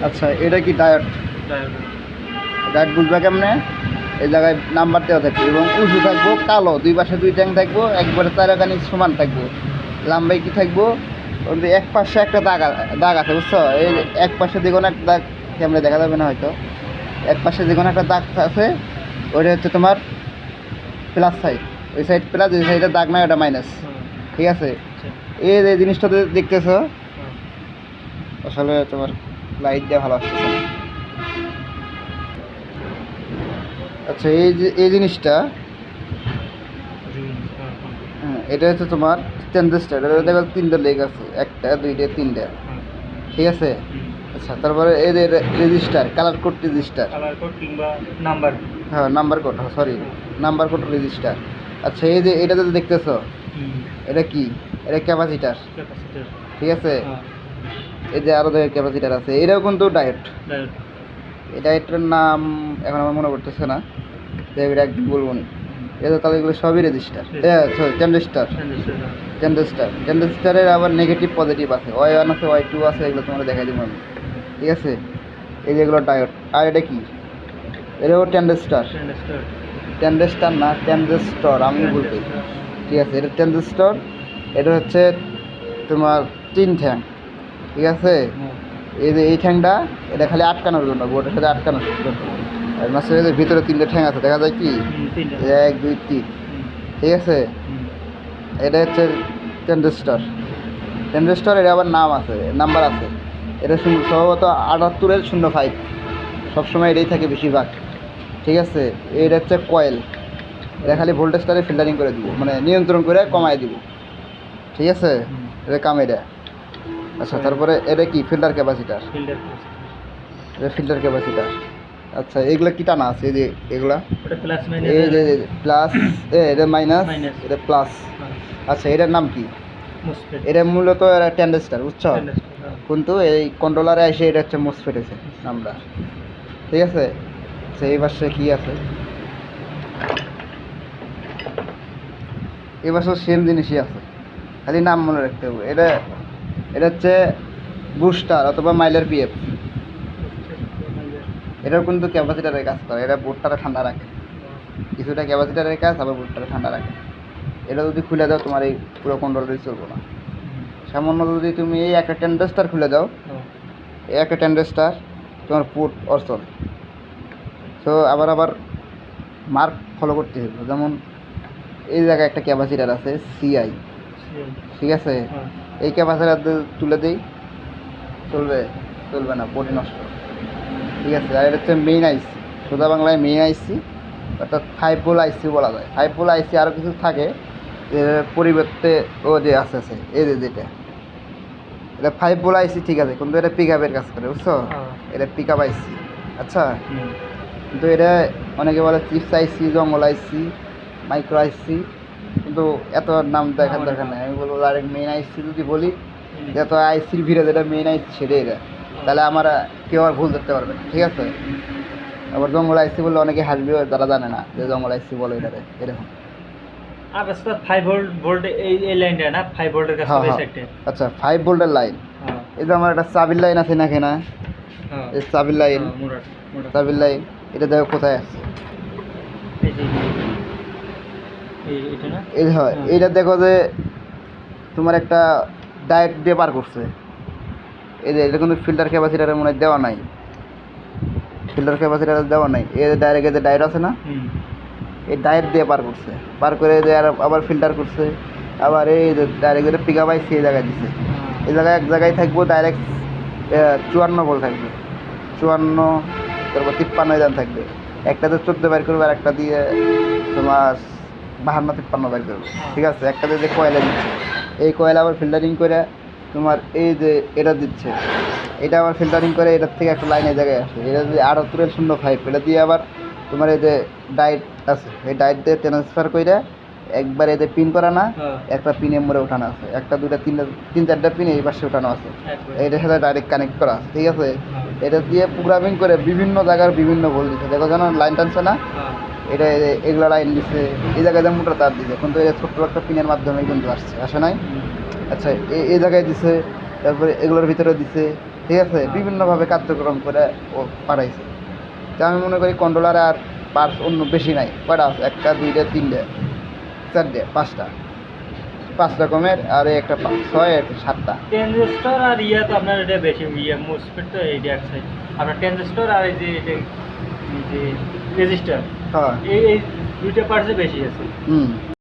আচ্ছা, এটা কি ডায়োড? ডায়োড বুঝবা কেমনে? এই জায়গায় নাম্বার দেওয়া থাকবে এবং উঁচু থাকবো কালো, দুই পাশে দুই ট্যাং থাকবো, একবারে চারাখানি সমান থাকবো। লাম্বাই কি থাকবো? এক পাশে একটা দাগ আছে, বুঝছো? এই এক পাশে যে কোনো একটা দাগ, ক্যামেরা দেখা যাবে না হয়তো, এক পাশে যে কোনো একটা দাগ আছে, ওইটা হচ্ছে তোমার প্লাস সাইড। ওই সাইড প্লাস, ওই সাইডের দাগ নাই, ওটা মাইনাস। ঠিক আছে? এই যে জিনিসটা দেখতেছো, আসলে তোমার লাইট দেওয়া ভালো আসতেছে না। আচ্ছা, এই জিনিসটা, হ্যাঁ, এটা হচ্ছে তোমার ট্রানজিস্টর। এটা দেখো তিনটা লেগ আছে, একটা দুইটা তিনটা। ঠিক আছে? আচ্ছা, তারপরে এই যে রেজিস্টার, কালার কোড রেজিস্টার, কিংবা নাম্বার। হ্যাঁ, number code, sorry, number code register. আচ্ছা, এই যে এটা যদি দেখতেছো, এটা কি? এটা ক্যাপাসিটার। ঠিক আছে? এই যে আরো দেখো ক্যাপাসিটার আছে, এটাও কিন্তু ডায়োড। এই ডায়োডটার নাম এখন আমার মনে পড়তেছে না, এটা একদিন বলবো না। এটা তাহলে এগুলো সবই রেজিস্টার, সরি ট্রানজিস্টার। ট্রানজিস্টারের আবার নেগেটিভ পজিটিভ আছে, Y1 আছে, Y2 আছে, এগুলো তোমরা দেখাই দেবো আমি। ঠিক আছে? এই যেগুলো ডায়োড। আর এটা কি? এটাও ট্রানজিস্টার। ট্রানজিস্টার না, ট্রানজিস্টর, আমি বলতে। ঠিক আছে, এটা ট্রানজিস্টর। এটা হচ্ছে তোমার 3 ঠ্যাং। ঠিক আছে? এই যে এই ঠ্যাংটা, এটা খালি আটকানোর জন্য, বোর্ডের সাথে আটকানোর জন্য। আর মাঝে ভিতরে 3টে ঠ্যাং আছে, দেখা যায় কি? 1 2 3। ঠিক আছে? এটা হচ্ছে ট্রানজিস্টর। এর আবার নাম আছে, নাম্বার আছে। এটা সম্ভবত 78-05, সবসময় এটাই থাকে বেশিরভাগ। ঠিক আছে? এটা হচ্ছে কয়েল। এটা খালি ভোল্টেজটারে ফিল্টারিং করে দিব, মানে নিয়ন্ত্রণ করে কমায় দিব। ঠিক আছে? এটা কাম এটা। আচ্ছা, তারপরে এটা কি? Filter capacitor. এটা ফিল্টার ক্যাপাসিটার। আচ্ছা, এগুলো কি টানা আছে? এই যে এগুলা, এই যে প্লাস, এটা মাইনাস, এটা প্লাস। আচ্ছা, এটার নাম কি? এটা মূলত ট্রানজিস্টার, বুঝছো? কিন্তু এই কন্ট্রোলারে এসে এটা হচ্ছে মসফেট এসে নামটা। ঠিক আছে? আচ্ছা, এই পাশে কি আছে? এই পাশে সেম জিনিসই আছে, খালি নাম মনে রাখতে হবে। এটা হচ্ছে বুস্টার অথবা মাইলার পিএফ। এটাও কিন্তু ক্যাপাসিটারের কাজ করে, এটা বোর্ডটারে ঠান্ডা রাখে। কিছুটা ক্যাপাসিটারের কাজ, আবার বোর্ডটারে ঠান্ডা রাখে। এটা যদি খুলে দাও, তোমার এই পুরো কন্ট্রোলটাই চলবো না। সামান্য যদি তুমি এই একটা ট্রানজিস্টার খুলে দাও, এই একটা ট্রানজিস্টার, তোমার পোর্ট অচল। তো আবার মার্ক ফলো করতে হবে। যেমন এই জায়গায় একটা ক্যাপাসিটার আছে CI। ঠিক আছে? এই ক্যাপাসিটার তুলে দিই, চলবে না, পোর্ট নষ্ট। ঠিক আছে? আর এটা হচ্ছে মেইন আইসি, সোজা বাংলায় মেইন আইসি, অর্থাৎ 5 ভোল্ট আইসি বলা যায়। 5 ভোল্ট আইসি আরও কিছু থাকে, এর পরিবর্তে ও যে আছে এই যে যেটা, এটা 5 ভোল্ট আইসি। ঠিক আছে, কিন্তু এটা পিক আপের কাজ করে, বুঝছো? এটা পিক আপ আইসি। আচ্ছা, কিন্তু এটা অনেকে বলে চিপস আইসি, জঙ্গল আইসি, মাইক্রো আইসি, কিন্তু এত নাম দেখার দরকার নেই। আমি বলবো ডাইরেক্ট মেইন আইসি যদি বলি, যত আইসির ভিড়ে যেটা মেইন আইসি সেটাই এটা, তাহলে আমার কেউ আর ভুল ধরতে পারবে না। ঠিক আছে? আবার জঙ্গল আইসি বললে অনেকে হাসবে, যারা জানে না যে জঙ্গল আইসি বলে এটারে, এরকম। আর রাস্তা 5 ভোল্ট এই লাইনটা না, 5 ভোল্টের কাছে এই সাইডে। আচ্ছা, 5 ভোল্টের লাইন। এই যে আমার একটা চাবির লাইন আছে না, কেনা এই চাবির লাইন, চাবির লাইন, এটা দেখো কোথায় আছে। এই হয়, এইটা দেখো যে তোমার একটা ডায়েট দিয়ে পার করছে। এই যে এটা কিন্তু ফিল্টার ক্যাপাসিটারের মনে দেওয়া নাই, ফিল্টার ক্যাপাসিটার দেওয়া নাই। এই যে ডাইরেক্ট যে ডায়েট আছে না, এই ডায়েট দিয়ে পার করছে, পার করে যে আবার ফিল্টার করছে। আবার এই যে ডাইরেক্ট যেটা পিক আপ আইসি এই জায়গায় দিছে, এই জায়গায় এক জায়গায় থাকবো ডাইরেক্ট 54 ভোল্ট থাকবে, 54, তারপর 53 দান থাকবে। একটাতে 14 বের করবে, আর একটা দিয়ে তোমার 52-53 বের করবে। ঠিক আছে? একটাতে যে কয়েলে দিচ্ছে, এই কয়েল আবার ফিল্টারিং করে তোমার এই যে এটা দিচ্ছে, এটা আবার ফিল্টারিং করে এটার থেকে একটা লাইন এই জায়গায় আসে। এটা যদি 78-05, এটা দিয়ে আবার তোমার এই যে ডায়েট আছে, এই ডায়েট দিয়ে ট্রান্সফার করে একবার এতে পিন করা না, একটা পিনের মোড়ে ওঠানো আছে, একটা দুইটা তিন চারটা পিন এই পাশে ওঠানো আছে, এটার সাথে ডাইরেক্ট কানেক্ট করা আছে। ঠিক আছে? এটা দিয়ে প্রোগ্রামিং করে বিভিন্ন জায়গার বিভিন্ন ভোল্ট দিচ্ছে। দেখো যেন লাইন টানছে না, এটা এগুলো লাইন দিচ্ছে, এই জায়গায় মোটর তার দিচ্ছে, কিন্তু এটা ছোট্ট একটা পিনের মাধ্যমে কিন্তু আসে নাই। আচ্ছা, এই জায়গায় দিছে, তারপরে এগুলোর ভিতরে দিছে, ঠিক আছে, বিভিন্নভাবে কার্যক্রম করে ও পাঠাইছে। তো আমি মনে করি কন্ট্রোলারে আর পার্টস অন্য বেশি নাই। কয়টা আছে? একটা, দুইটা, তিনটে, চারটে, পাঁচ রকমের, আর এই একটা 6, একটা 7টা। ট্রানজিস্টর আর ইয়া তো আপনার এটা বেশি মোসফেট তো এই এক সাইড আপনার ট্রানজিস্টর আর এই যে এই যে রেজিস্টার হ্যাঁ। এই দুইটা পার্টসে বেশি আছে। হুম।